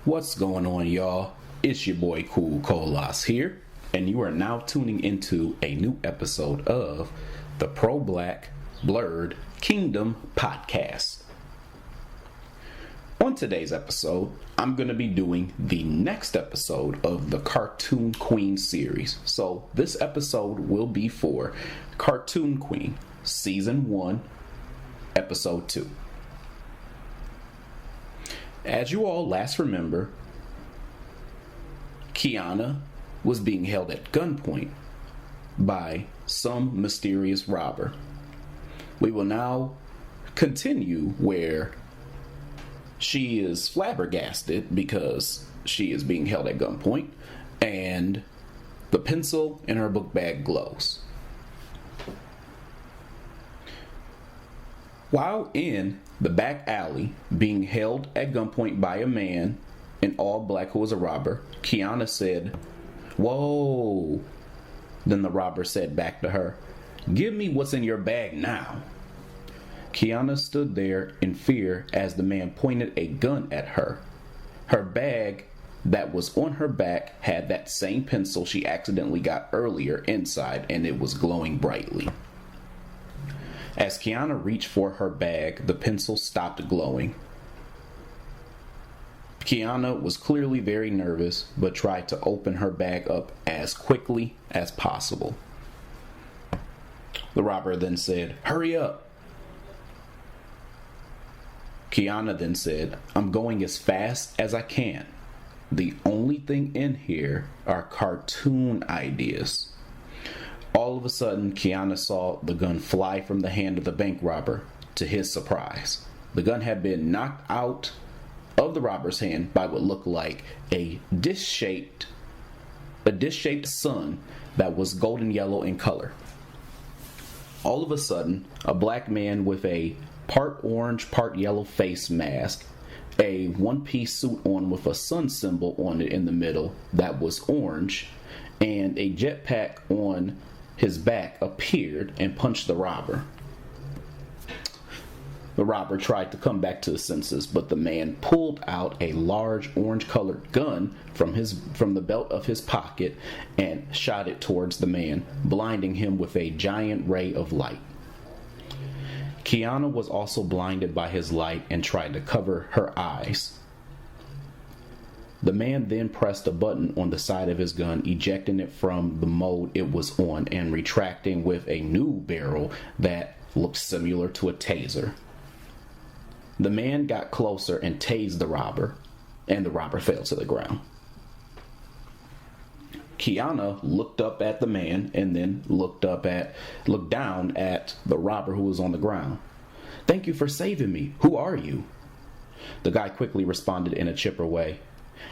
What's going on, y'all? It's your boy Cool Colas here, and you are now tuning into a new episode of the Pro Black Blurred Kingdom podcast. On today's episode, I'm going to be doing the next episode of the Qartoon Queen series. So this episode will be for Qartoon Queen, Season 1, Episode 2. As you all last remember, Qiana was being held at gunpoint by some mysterious robber. We will now continue where she is flabbergasted because she is being held at gunpoint and the pencil in her book bag glows. While in the back alley being held at gunpoint by a man in all black who was a robber, Qiana said, "Whoa." Then the robber said back to her, "Give me what's in your bag now." Qiana stood there in fear as the man pointed a gun at her. Her bag that was on her back had that same pencil she accidentally got earlier inside, and it was glowing brightly. As Qiana reached for her bag, the pencil stopped glowing. Qiana was clearly very nervous, but tried to open her bag up as quickly as possible. The robber then said, "Hurry up." Qiana then said, "I'm going as fast as I can. The only thing in here are cartoon ideas." All of a sudden, Qiana saw the gun fly from the hand of the bank robber. To his surprise, the gun had been knocked out of the robber's hand by what looked like a dish-shaped sun that was golden yellow in color. All of a sudden, a black man with a part orange, part yellow face mask, a one-piece suit on with a sun symbol on it in the middle that was orange, and a jetpack on his back appeared and punched the robber. The robber tried to come back to his senses, but the man pulled out a large orange-colored gun from the belt of his pocket and shot it towards the man, blinding him with a giant ray of light. Qiana was also blinded by his light and tried to cover her eyes. The man then pressed a button on the side of his gun, ejecting it from the mode it was on and retracting with a new barrel that looked similar to a taser. The man got closer and tased the robber, and the robber fell to the ground. Qiana looked up at the man and then looked down at the robber who was on the ground. "Thank you for saving me. Who are you?" The guy quickly responded in a chipper way.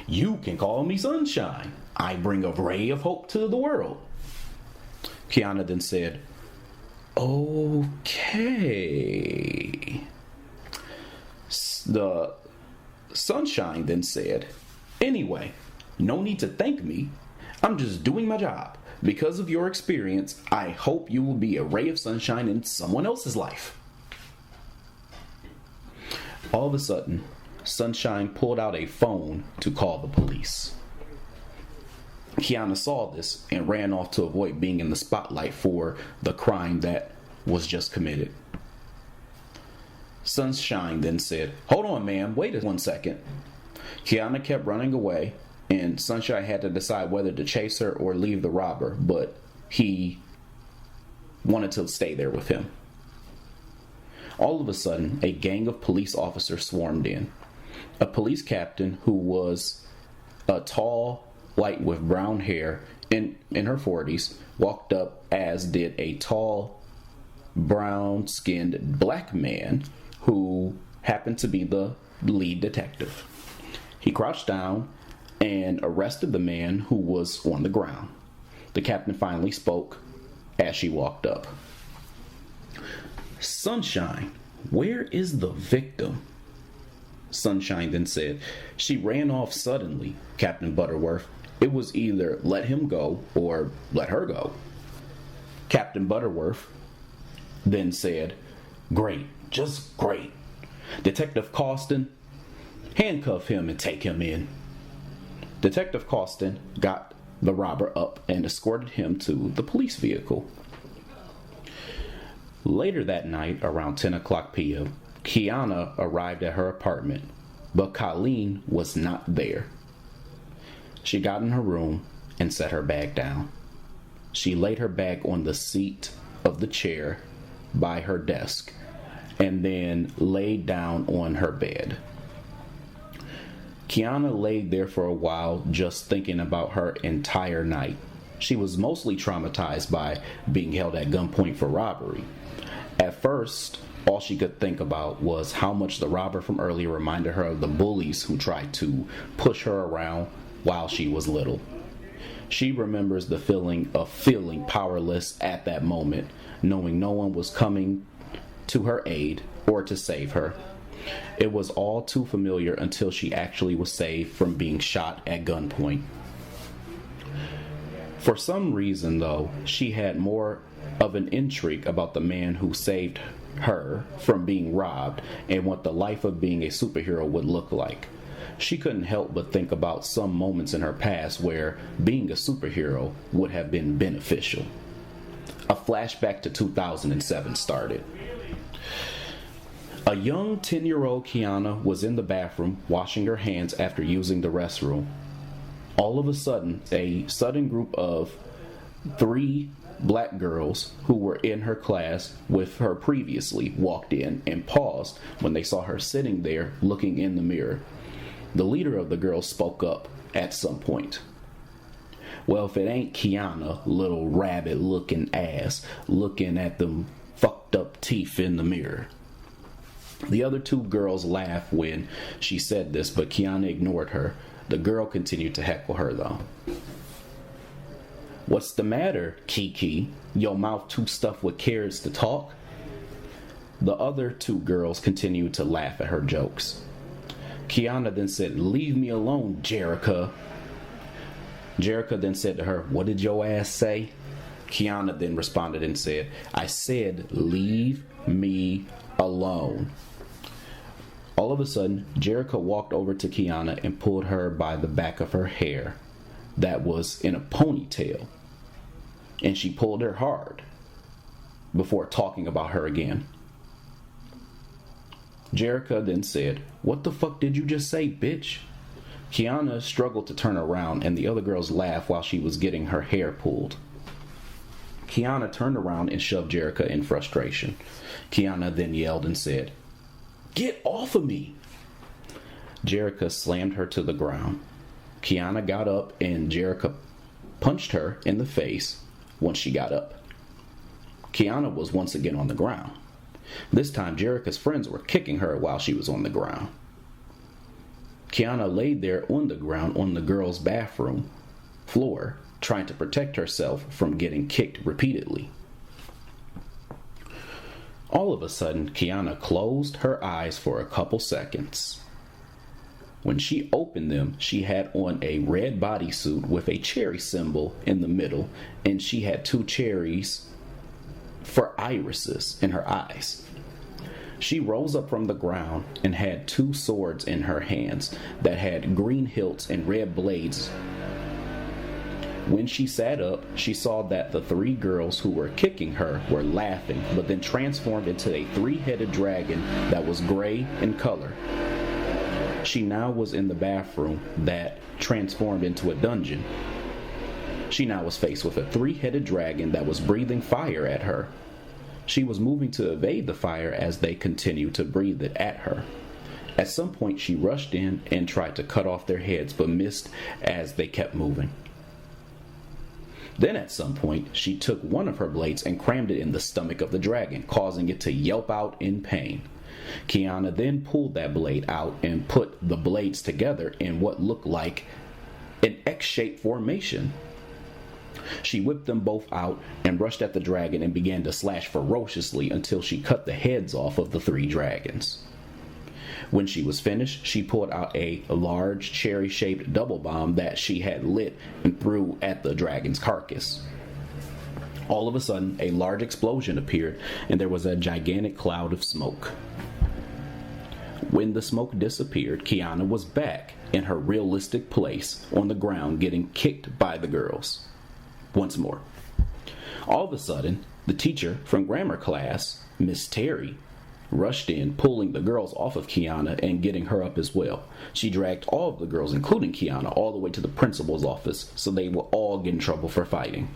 "You can call me Sunshine. I bring a ray of hope to the world." Qiana then said, "Okay." The Sunshine then said, "Anyway, no need to thank me. I'm just doing my job. Because of your experience, I hope you will be a ray of sunshine in someone else's life." All of a sudden, Sunshine pulled out a phone to call the police. Qiana saw this and ran off to avoid being in the spotlight for the crime that was just committed. Sunshine then said, "Hold on, ma'am, wait 1 second." Qiana kept running away, and Sunshine had to decide whether to chase her or leave the robber, but he wanted to stay there with him. All of a sudden, a gang of police officers swarmed in. A police captain who was a tall white with brown hair in her 40s walked up, as did a tall brown-skinned black man who happened to be the lead detective. He crouched down and arrested the man who was on the ground. The captain finally spoke as she walked up. "Sunshine, where is the victim?" Sunshine then said, "She ran off suddenly, Captain Butterworth. It was either let him go or let her go." Captain Butterworth then said, "Great, just great. Detective Costin, handcuff him and take him in." Detective Costin got the robber up and escorted him to the police vehicle. Later that night, around 10 o'clock p.m., Qiana arrived at her apartment, but Colleen was not there. She got in her room and set her bag down. She laid her bag on the seat of the chair by her desk and then laid down on her bed. Qiana laid there for a while just thinking about her entire night. She was mostly traumatized by being held at gunpoint for robbery. At first, all she could think about was how much the robber from earlier reminded her of the bullies who tried to push her around while she was little. She remembers the feeling of feeling powerless at that moment, knowing no one was coming to her aid or to save her. It was all too familiar until she actually was saved from being shot at gunpoint. For some reason, though, she had more of an intrigue about the man who saved her from being robbed and what the life of being a superhero would look like. She couldn't help but think about some moments in her past where being a superhero would have been beneficial. A flashback to 2007 started. A young 10-year-old Qiana was in the bathroom washing her hands after using the restroom. All of a sudden group of 3 black girls who were in her class with her previously walked in and paused when they saw her sitting there looking in the mirror. The leader of the girls spoke up at some point. "Well, if it ain't Qiana, little rabbit looking ass, looking at them fucked up teeth in the mirror." The other 2 girls laughed when she said this, but Qiana ignored her. The girl continued to heckle her though. "What's the matter, Kiki? Your mouth too stuffed with carrots to talk?" The other 2 girls continued to laugh at her jokes. Qiana then said, "Leave me alone, Jerica." Jerica then said to her, "What did your ass say?" Qiana then responded and said, "I said, leave me alone." All of a sudden, Jerica walked over to Qiana and pulled her by the back of her hair that was in a ponytail. And she pulled her hard before talking about her again. Jerica then said, "What the fuck did you just say, bitch?" Qiana struggled to turn around and the other girls laughed while she was getting her hair pulled. Qiana turned around and shoved Jerica in frustration. Qiana then yelled and said, "Get off of me!" Jerica slammed her to the ground. Qiana got up and Jerica punched her in the face once she got up. Qiana was once again on the ground. This time Jerica's friends were kicking her while she was on the ground. Qiana laid there on the ground on the girls' bathroom floor, trying to protect herself from getting kicked repeatedly. All of a sudden, Qiana closed her eyes for a couple seconds. When she opened them, she had on a red bodysuit with a cherry symbol in the middle, and she had 2 cherries for irises in her eyes. She rose up from the ground and had 2 swords in her hands that had green hilts and red blades. When she sat up, she saw that the 3 girls who were kicking her were laughing, but then transformed into a 3-headed dragon that was gray in color. She now was in the bathroom that transformed into a dungeon. She now was faced with a 3-headed dragon that was breathing fire at her. She was moving to evade the fire as they continued to breathe it at her. At some point, she rushed in and tried to cut off their heads, but missed as they kept moving. Then at some point, she took one of her blades and crammed it in the stomach of the dragon, causing it to yelp out in pain. Qiana then pulled that blade out and put the blades together in what looked like an X-shaped formation. She whipped them both out and rushed at the dragon and began to slash ferociously until she cut the heads off of the 3 dragons. When she was finished, she pulled out a large cherry-shaped double bomb that she had lit and threw at the dragon's carcass. All of a sudden, a large explosion appeared and there was a gigantic cloud of smoke. When the smoke disappeared, Qiana was back in her realistic place on the ground getting kicked by the girls. Once more. All of a sudden, the teacher from grammar class, Miss Terry, rushed in, pulling the girls off of Qiana and getting her up as well. She dragged all of the girls, including Qiana, all the way to the principal's office so they will all get in trouble for fighting.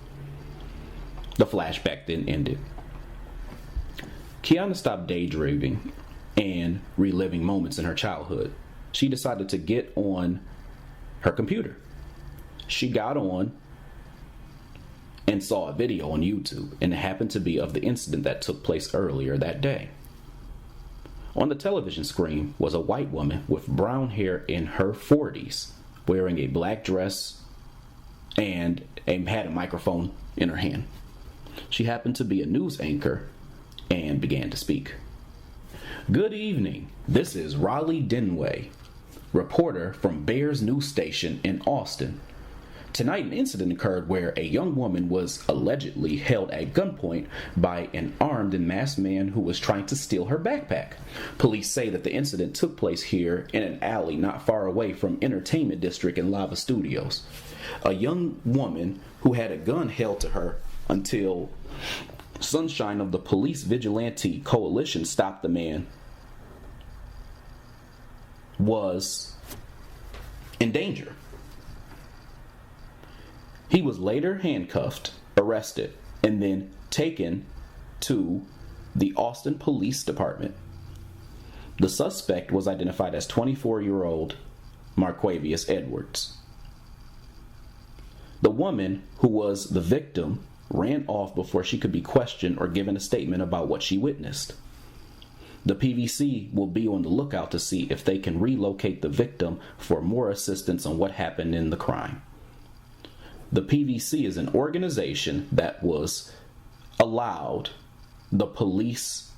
The flashback then ended. Qiana stopped daydreaming and reliving moments in her childhood. She decided to get on her computer. She got on and saw a video on YouTube, and it happened to be of the incident that took place earlier that day. On the television screen was a white woman with brown hair in her 40s, wearing a black dress and had a microphone in her hand. She happened to be a news anchor and began to speak. Good evening. This is Raleigh Denway, reporter from Bears News Station in Austin. Tonight, an incident occurred where a young woman was allegedly held at gunpoint by an armed and masked man who was trying to steal her backpack. Police say that the incident took place here in an alley not far away from Entertainment District and Lava Studios. A young woman who had a gun held to her until Sunshine of the Police Vigilante Coalition stopped the man was in danger. He was later handcuffed, arrested, and then taken to the Austin Police Department. The suspect was identified as 24-year-old Marquavius Edwards. The woman who was the victim ran off before she could be questioned or given a statement about what she witnessed. The PVC will be on the lookout to see if they can relocate the victim for more assistance on what happened in the crime. The PVC is an organization that was allowed the police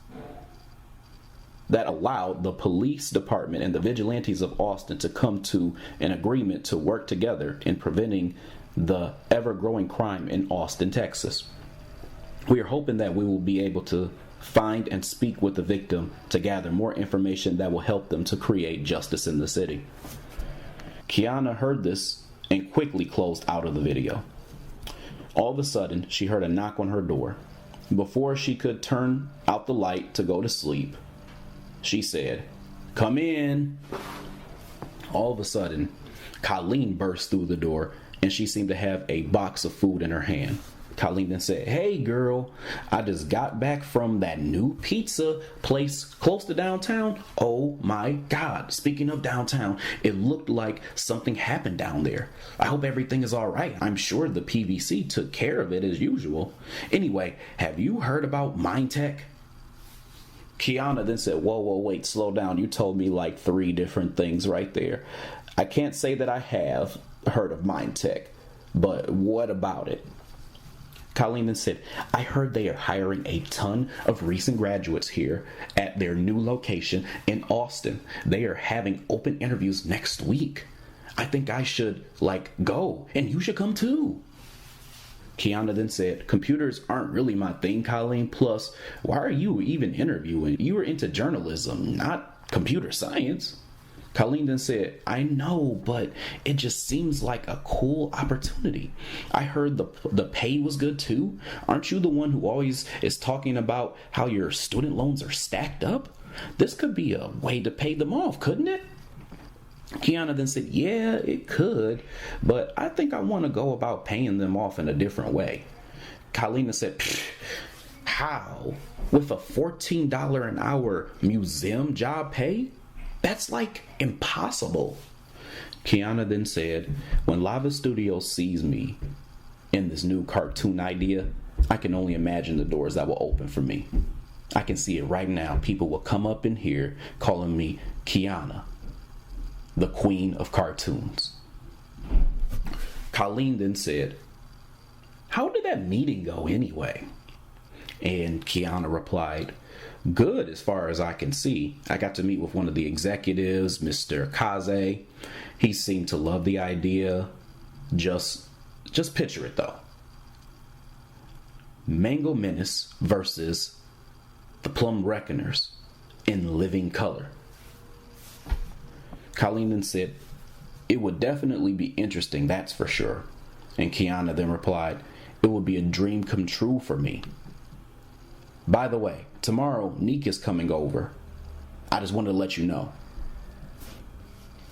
department and the vigilantes of Austin to come to an agreement to work together in preventing the ever-growing crime in Austin, Texas. We are hoping that we will be able to find and speak with the victim to gather more information that will help them to create justice in the city. Qiana heard this and quickly closed out of the video. All of a sudden, she heard a knock on her door. Before she could turn out the light to go to sleep, she said, "Come in." All of a sudden, Colleen burst through the door and she seemed to have a box of food in her hand. Colleen then said, "Hey girl, I just got back from that new pizza place close to downtown. Oh my God, speaking of downtown, it looked like something happened down there. I hope everything is all right. I'm sure the PVC took care of it as usual. Anyway, have you heard about Mindtech?" Qiana then said, whoa, wait, slow down. You told me like 3 different things right there. I can't say that I have heard of Mindtech, but what about it? Colleen then said, "I heard they are hiring a ton of recent graduates here at their new location in Austin. They are having open interviews next week. I think I should go, and you should come too." Qiana then said, "Computers aren't really my thing, Colleen. Plus, why are you even interviewing? You are into journalism, not computer science." Colleen then said, "I know, but it just seems like a cool opportunity. I heard the pay was good too. Aren't you the one who always is talking about how your student loans are stacked up? This could be a way to pay them off, couldn't it?" Qiana then said, "Yeah, it could, but I think I want to go about paying them off in a different way." Colleen said, "How? With a $14 an hour museum job pay? That's impossible." Qiana then said, "When Lava Studios sees me in this new cartoon idea, I can only imagine the doors that will open for me. I can see it right now. People will come up in here calling me Qiana, the queen of cartoons." Colleen then said, "How did that meeting go anyway?" And Qiana replied, "Good as far as I can see. I got to meet with one of the executives, Mr. Kaze. He seemed to love the idea. Just picture it though. Mango Menace versus the Plum Reckoners in living color. Colleen then said, "It would definitely be interesting, that's for sure." And Qiana then replied, "It would be a dream come true for me. By the way, tomorrow Neek is coming over. I just wanted to let you know."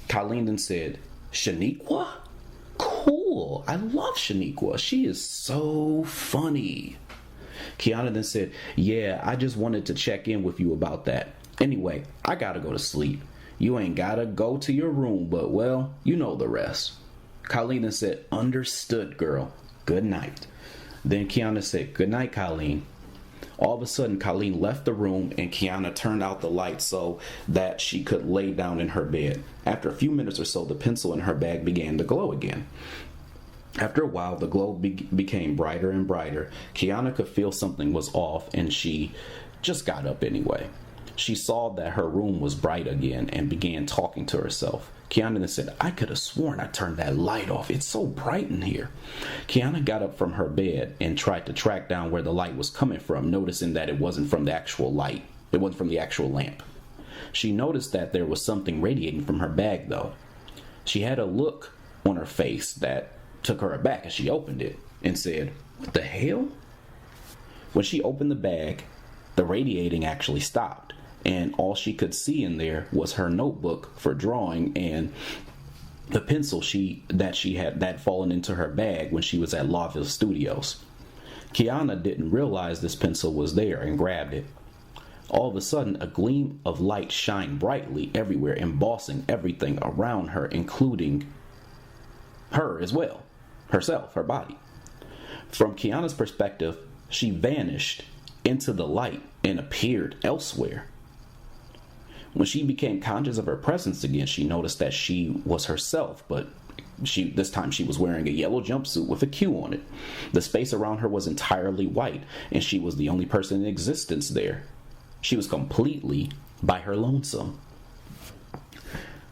Colleen then said, "Shaniqua? Cool. I love Shaniqua. She is so funny." Qiana then said, "Yeah, I just wanted to check in with you about that. Anyway, I gotta go to sleep. You ain't gotta go to your room, but well, you know the rest." Colleen then said, "Understood, girl. Good night." Then Qiana said, "Good night, Colleen." All of a sudden, Colleen left the room and Qiana turned out the light so that she could lay down in her bed. After a few minutes or so, the pencil in her bag began to glow again. After a while, the glow became brighter and brighter. Qiana could feel something was off, and she just got up anyway. She saw that her room was bright again and began talking to herself. Qiana then said, "I could have sworn I turned that light off. It's so bright in here." Qiana got up from her bed and tried to track down where the light was coming from, noticing that it wasn't from the actual light. It wasn't from the actual lamp. She noticed that there was something radiating from her bag, though. She had a look on her face that took her aback as she opened it and said, "What the hell?" When she opened the bag, the radiating actually stopped, and all she could see in there was her notebook for drawing and the pencil that she had fallen into her bag when she was at Lava Studios. Qiana didn't realize this pencil was there and grabbed it. All of a sudden, a gleam of light shined brightly everywhere, embossing everything around her, including her as well, herself, her body. From Qiana's perspective, she vanished into the light and appeared elsewhere. When she became conscious of her presence again, she noticed that she was herself, but this time she was wearing a yellow jumpsuit with a Q on it. The space around her was entirely white, and she was the only person in existence there. She was completely by her lonesome.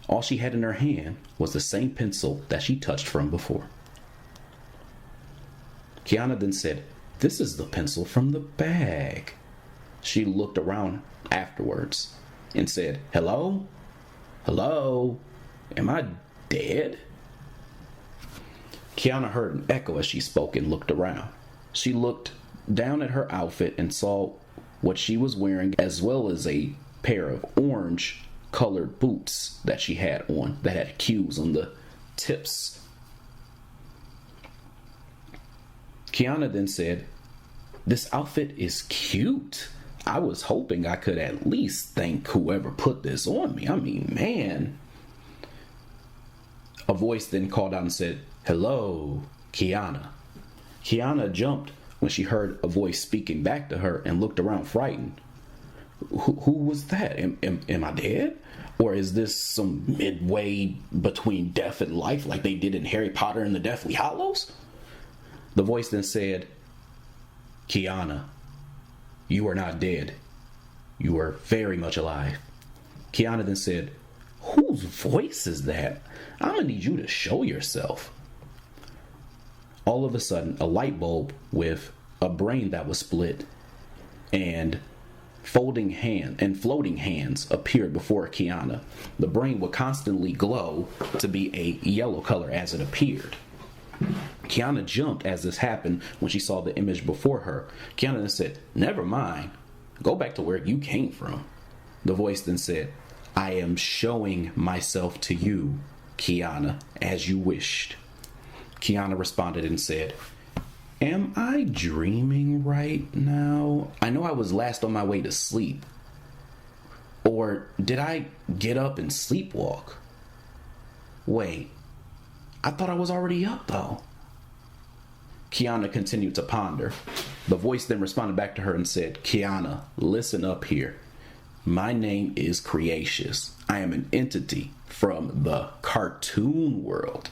All she had in her hand was the same pencil that she touched from before. Qiana then said, "This is the pencil from the bag." She looked around afterwards and said, "Hello? Hello? Am I dead?" Qiana heard an echo as she spoke and looked around. She looked down at her outfit and saw what she was wearing, as well as a pair of orange colored boots that she had on that had Q's on the tips. Qiana then said, "This outfit is cute. I was hoping I could at least thank whoever put this on me. I mean, man." A voice then called out and said, "Hello, Qiana." Qiana jumped when she heard a voice speaking back to her and looked around frightened. Who was that? Am I dead? Or is this some midway between death and life like they did in Harry Potter and the Deathly Hallows? The voice then said, "Qiana, you are not dead. You are very much alive." Qiana then said, "Whose voice is that? I'm going to need you to show yourself." All of a sudden, a light bulb with a brain that was split and floating hands appeared before Qiana. The brain would constantly glow to be a yellow color as it appeared. Qiana jumped as this happened when she saw the image before her. Qiana then said, "Never mind. Go back to where you came from." The voice then said, "I am showing myself to you, Qiana, as you wished." Qiana responded and said, "Am I dreaming right now? I know I was last on my way to sleep. Or did I get up and sleepwalk? Wait, I thought I was already up though." Qiana continued to ponder. The voice then responded back to her and said, "Qiana, listen up here. My name is Creatious. I am an entity from the cartoon world,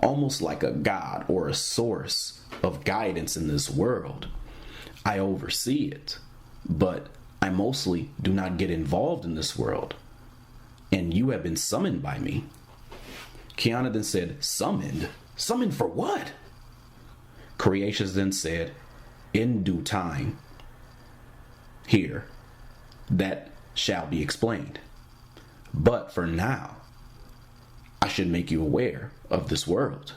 almost like a god or a source of guidance in this world. I oversee it, but I mostly do not get involved in this world. And you have been summoned by me." Qiana then said, "Summoned? Summoned for what?" Creatious then said, "In due time, here, that shall be explained. But for now, I should make you aware of this world.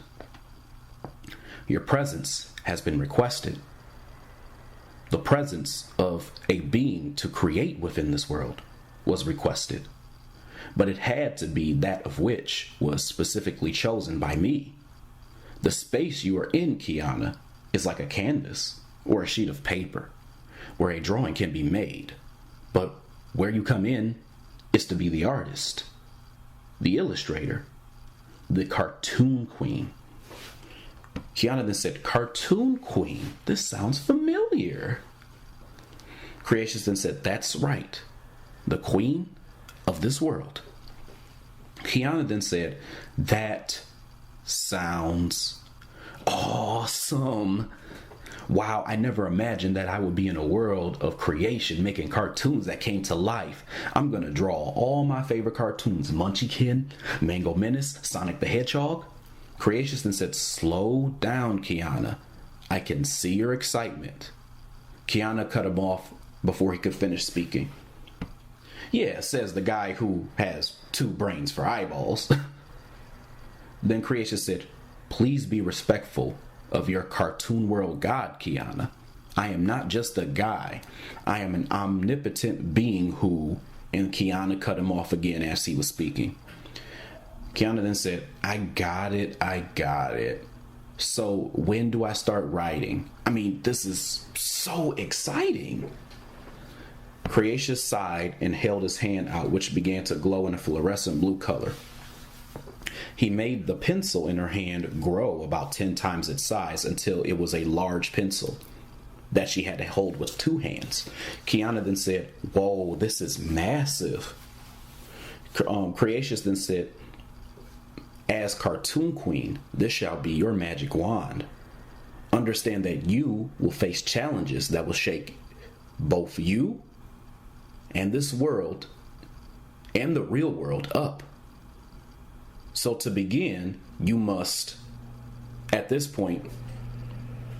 Your presence has been requested. The presence of a being to create within this world was requested. But it had to be that of which was specifically chosen by me. The space you are in, Qiana, is like a canvas or a sheet of paper where a drawing can be made. But where you come in is to be the artist, the illustrator, the Qartoon Queen. Qiana then said, Qartoon Queen? This sounds familiar. Creatious then said, that's right. The queen of this world. Qiana then said, that sounds awesome. Wow, I never imagined that I would be in a world of creation making cartoons that came to life. I'm going to draw all my favorite cartoons. Munchkin, Mango Menace, Sonic the Hedgehog. Creatious then said, slow down, Qiana. I can see your excitement. Qiana cut him off before he could finish speaking. Yeah, says the guy who has 2 brains for eyeballs. Then Creatious said, please be respectful of your cartoon world god, Qiana. I am not just a guy. I am an omnipotent being who... And Qiana cut him off again as he was speaking. Qiana then said, I got it. So when do I start writing? I mean, this is so exciting. Creatious sighed and held his hand out, which began to glow in a fluorescent blue color. He made the pencil in her hand grow about 10 times its size until it was a large pencil that she had to hold with 2 hands. Qiana then said, whoa, this is massive. Creatious then said, as Qartoon Queen, this shall be your magic wand. Understand that you will face challenges that will shake both you and this world and the real world up. So to begin, you must, at this point,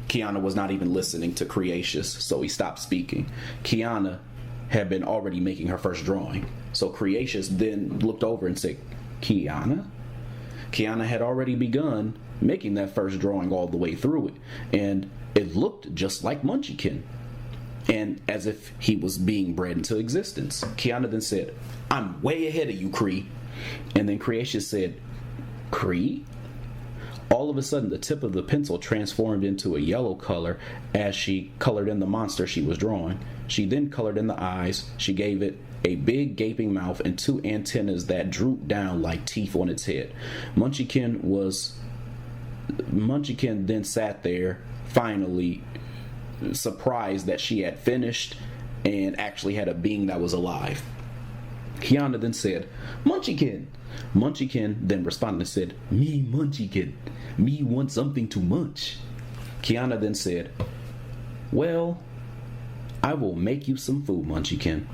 Qiana was not even listening to Creatious, so he stopped speaking. Qiana had been already making her first drawing. So Creatious then looked over and said, Qiana? Qiana had already begun making that first drawing all the way through it, and it looked just like Munchkin, and as if he was being bred into existence. Qiana then said, I'm way ahead of you, Cree. And then Creatious said, Cree? All of a sudden, the tip of the pencil transformed into a yellow color as she colored in the monster she was drawing. She then colored in the eyes. She gave it a big gaping mouth and 2 antennas that drooped down like teeth on its head. Munchkin then sat there, finally surprised that she had finished and actually had a being that was alive. Qiana then said, Munchkin. Munchkin then responded and said, me Munchkin, me want something to munch. Qiana then said, well, I will make you some food, Munchkin.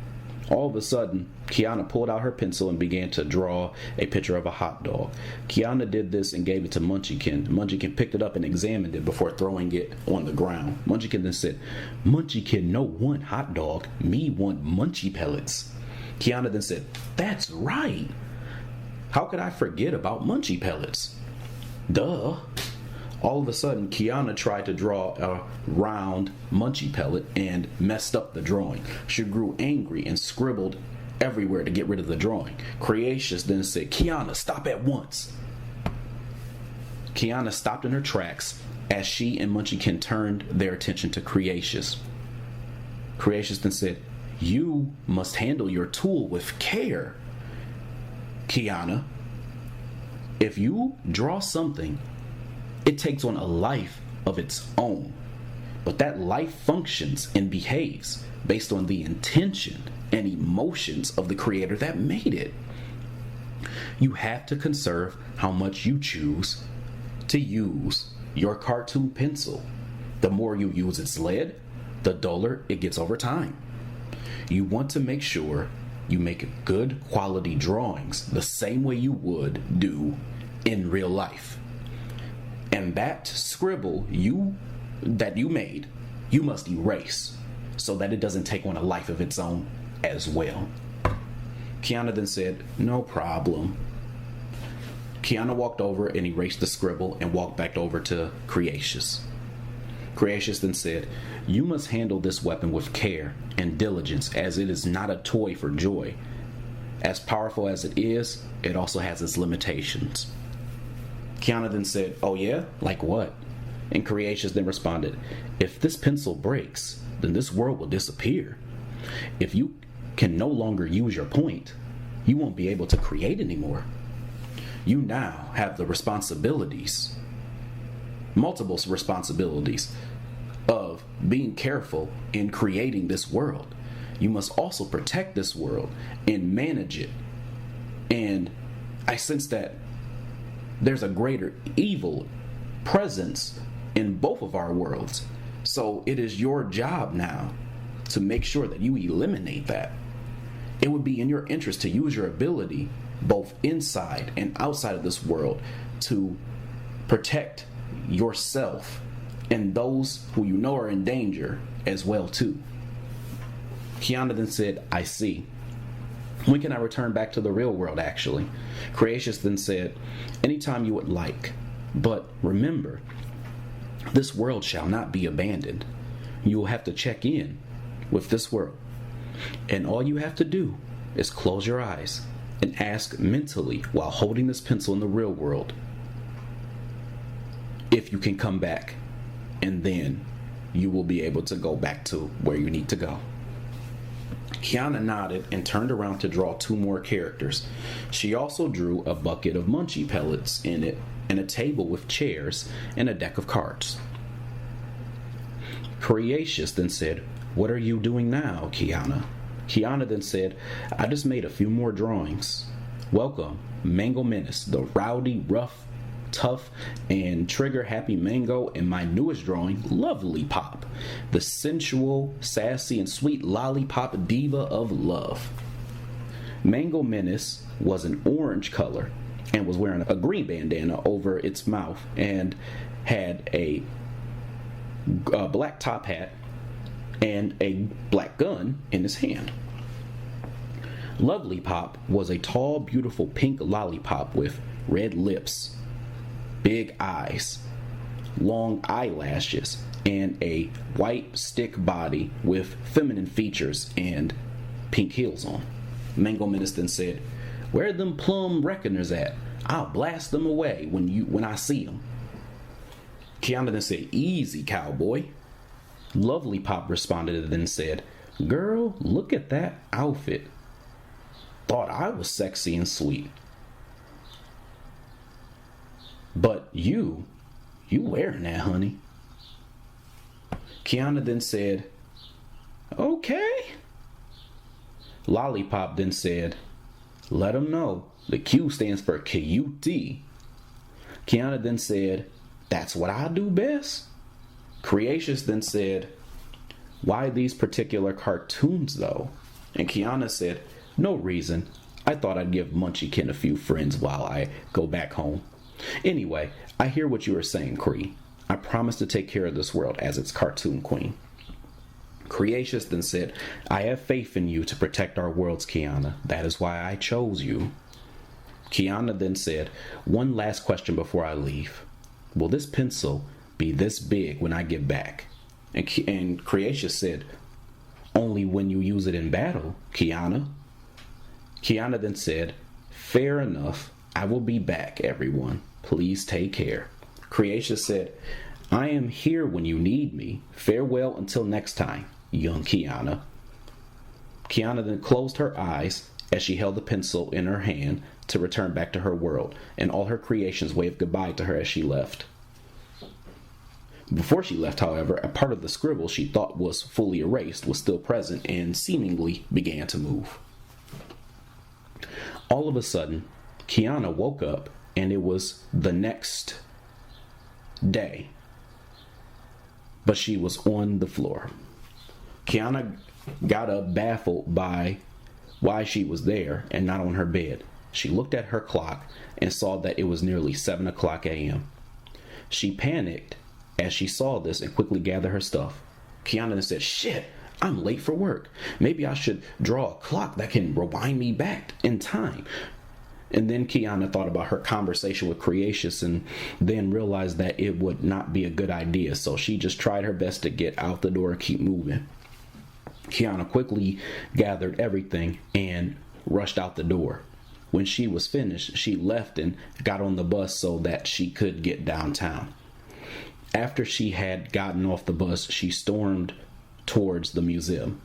All of a sudden, Qiana pulled out her pencil and began to draw a picture of a hot dog. Qiana did this and gave it to Munchkin. Munchkin picked it up and examined it before throwing it on the ground. Munchkin then said, Munchkin no want hot dog, me want munchie pellets. Qiana then said, that's right. How could I forget about munchie pellets? Duh. All of a sudden, Qiana tried to draw a round munchie pellet and messed up the drawing. She grew angry and scribbled everywhere to get rid of the drawing. Creatious then said, Qiana, stop at once. Qiana stopped in her tracks as she and Munchkin turned their attention to Creatious. Creatious then said, you must handle your tool with care. Qiana, if you draw something, it takes on a life of its own. But that life functions and behaves based on the intention and emotions of the creator that made it. You have to conserve how much you choose to use your cartoon pencil. The more you use its lead, the duller it gets over time. You want to make sure you make good quality drawings the same way you would do in real life. And that scribble that you made, you must erase so that it doesn't take on a life of its own as well. Qiana then said, no problem. Qiana walked over and erased the scribble and walked back over to Creatious. Creatious then said, "You must handle this weapon with care and diligence, as it is not a toy for joy. As powerful as it is, it also has its limitations." Qiana then said, "Oh yeah? Like what?" And Creatious then responded, "If this pencil breaks, then this world will disappear. If you can no longer use your point, you won't be able to create anymore. You now have the responsibilities, multiple responsibilities, of being careful in creating this world. You must also protect this world and manage it. And I sense that there's a greater evil presence in both of our worlds. So it is your job now to make sure that you eliminate that. It would be in your interest to use your ability both inside and outside of this world to protect yourself and those who you know are in danger as well too." Qiana then said, "I see. When can I return back to the real world, actually?" Creatious then said, "Anytime you would like. But remember, this world shall not be abandoned. You will have to check in with this world. And all you have to do is close your eyes and ask mentally while holding this pencil in the real world if you can come back. And then you will be able to go back to where you need to go." Qiana nodded and turned around to draw 2 more characters. She also drew a bucket of munchie pellets in it, and a table with chairs, and a deck of cards. Creatious then said, "What are you doing now, Qiana?" Qiana then said, "I just made a few more drawings. Welcome, Mango Menace, the rowdy, rough, tough, and trigger-happy Mango, and my newest drawing, Lovely Pop, the sensual, sassy, and sweet lollipop diva of love." Mango Menace was an orange color and was wearing a green bandana over its mouth and had a black top hat and a black gun in his hand. Lovely Pop was a tall, beautiful pink lollipop with red lips, big eyes, long eyelashes, and a white stick body with feminine features and pink heels on. Mango Menace then said, "Where them plum reckoners at? I'll blast them away when I see them." Qiana then said, "Easy, cowboy." Lovely Pop responded and then said, "Girl, look at that outfit. Thought I was sexy and sweet. But you wearing that, honey." Qiana then said, "Okay." Lollipop then said, "Let 'em know. The Q stands for Q-T." Qiana then said, "That's what I do best." Creatious then said, "Why these particular cartoons though?" And Qiana said, "No reason. I thought I'd give Munchiekin a few friends while I go back home. Anyway, I hear what you are saying, Cree. I promise to take care of this world as its cartoon queen." Creatious then said, "I have faith in you to protect our worlds, Qiana. That is why I chose you." Qiana then said, "One last question before I leave. Will this pencil be this big when I get back?" And Creatious said, "Only when you use it in battle, Qiana." Qiana then said, "Fair enough. I will be back, everyone. Please take care." Creatious said, "I am here when you need me. Farewell until next time, young Qiana." Qiana then closed her eyes as she held the pencil in her hand to return back to her world, and all her creations waved goodbye to her as she left. Before she left, however, a part of the scribble she thought was fully erased was still present and seemingly began to move. All of a sudden, Qiana woke up, and it was the next day, but she was on the floor. Qiana got up baffled by why she was there and not on her bed. She looked at her clock and saw that it was nearly 7 o'clock a.m. She panicked as she saw this and quickly gathered her stuff. Qiana said, "Shit, I'm late for work. Maybe I should draw a clock that can rewind me back in time." And then Qiana thought about her conversation with Creatious and then realized that it would not be a good idea. So she just tried her best to get out the door and keep moving. Qiana quickly gathered everything and rushed out the door. When she was finished, she left and got on the bus so that she could get downtown. After she had gotten off the bus, she stormed towards the museum.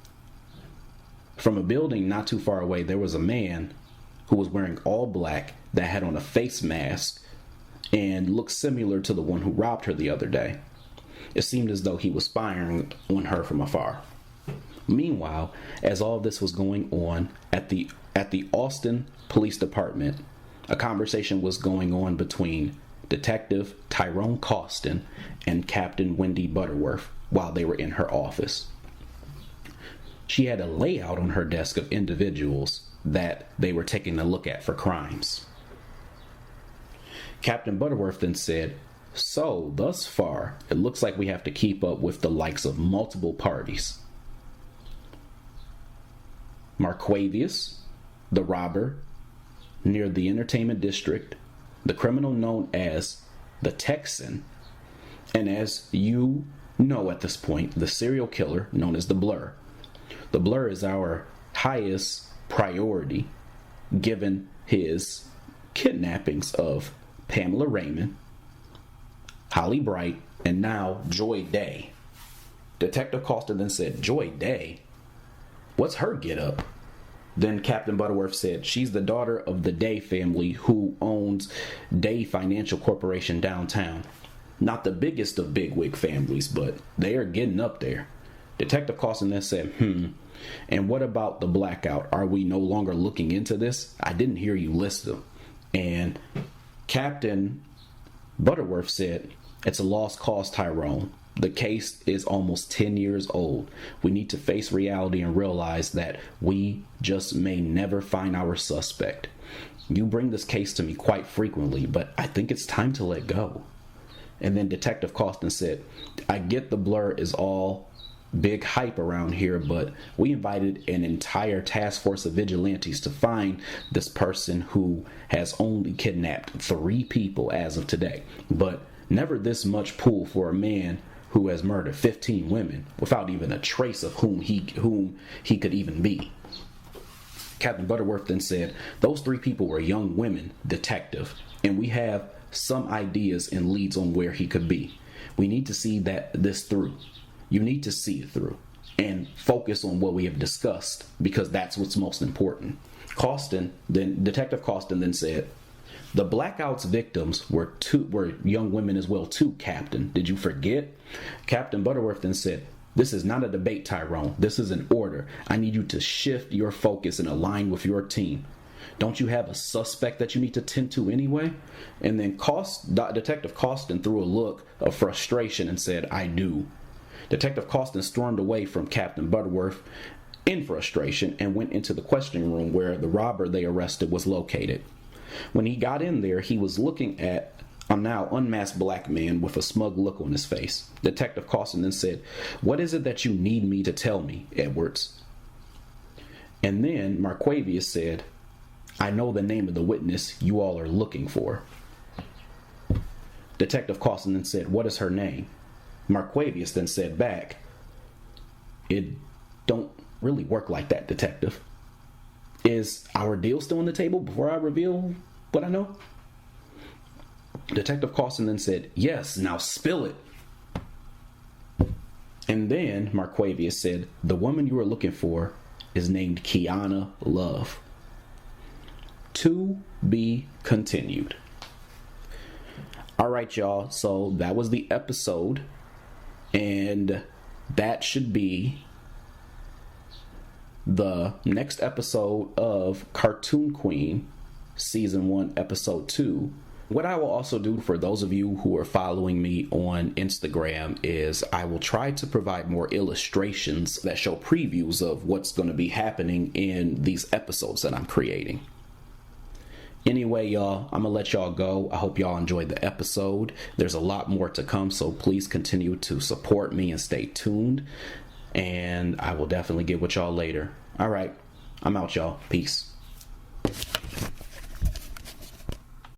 From a building not too far away, there was a man who was wearing all black that had on a face mask and looked similar to the one who robbed her the other day. It seemed as though he was spying on her from afar. Meanwhile, as all this was going on at the Austin Police Department, a conversation was going on between Detective Tyrone Costin and Captain Wendy Butterworth while they were in her office. She had a layout on her desk of individuals that they were taking a look at for crimes. Captain Butterworth then said, "So, thus far, it looks like we have to keep up with the likes of multiple parties. Marquavius, the robber near the entertainment district, the criminal known as the Texan, and as you know at this point, the serial killer known as the Blur. The Blur is our highest priority given his kidnappings of Pamela Raymond, Holly Bright, and now Joy Day." Detective Costa then said, "Joy Day? What's her get up?" Then Captain Butterworth said, "She's the daughter of the Day family who owns Day Financial Corporation downtown. Not the biggest of bigwig families, but they are getting up there." Detective Carson then said, "And what about the blackout? Are we no longer looking into this? I didn't hear you list them." And Captain Butterworth said, "It's a lost cause, Tyrone. The case is almost 10 years old. We need to face reality and realize that we just may never find our suspect. You bring this case to me quite frequently, but I think it's time to let go." And then Detective Costin said, "I get the Blur is all big hype around here, but we invited an entire task force of vigilantes to find this person who has only kidnapped 3 people as of today, but never this much pull for a man who has murdered 15 women without even a trace of whom he could even be." Captain Butterworth then said, "Those 3 people were young women, detective, and we have some ideas and leads on where he could be. We need to see this through. You need to see it through and focus on what we have discussed, because that's what's most important." Detective Costin then said, "The blackout's victims were young women as well too, Captain. Did you forget?" Captain Butterworth then said, "This is not a debate, Tyrone. This is an order. I need you to shift your focus and align with your team. Don't you have a suspect that you need to tend to anyway?" And then Detective Costin threw a look of frustration and said, "I do." Detective Costin stormed away from Captain Butterworth in frustration and went into the questioning room where the robber they arrested was located. When he got in there, he was looking at a now unmasked black man with a smug look on his face. Detective Costin then said, "What is it that you need me to tell me, Edwards?" And then Marquavius said, "I know the name of the witness you all are looking for." Detective Costin then said, "What is her name?" Marquavius then said back, "It don't really work like that, Detective. Is our deal still on the table before I reveal what I know?" Detective Costin then said, "Yes, now spill it." And then Marquavius said, "The woman you are looking for is named Qiana Love. To be continued." All right, y'all. So that was the episode. And that should be the next episode of Qartoon Queen, Season 1, Episode 2. What I will also do for those of you who are following me on Instagram is I will try to provide more illustrations that show previews of what's going to be happening in these episodes that I'm creating. Anyway, y'all, I'm going to let y'all go. I hope y'all enjoyed the episode. There's a lot more to come, so please continue to support me and stay tuned. And I will definitely get with y'all later. All right, I'm out, y'all. Peace.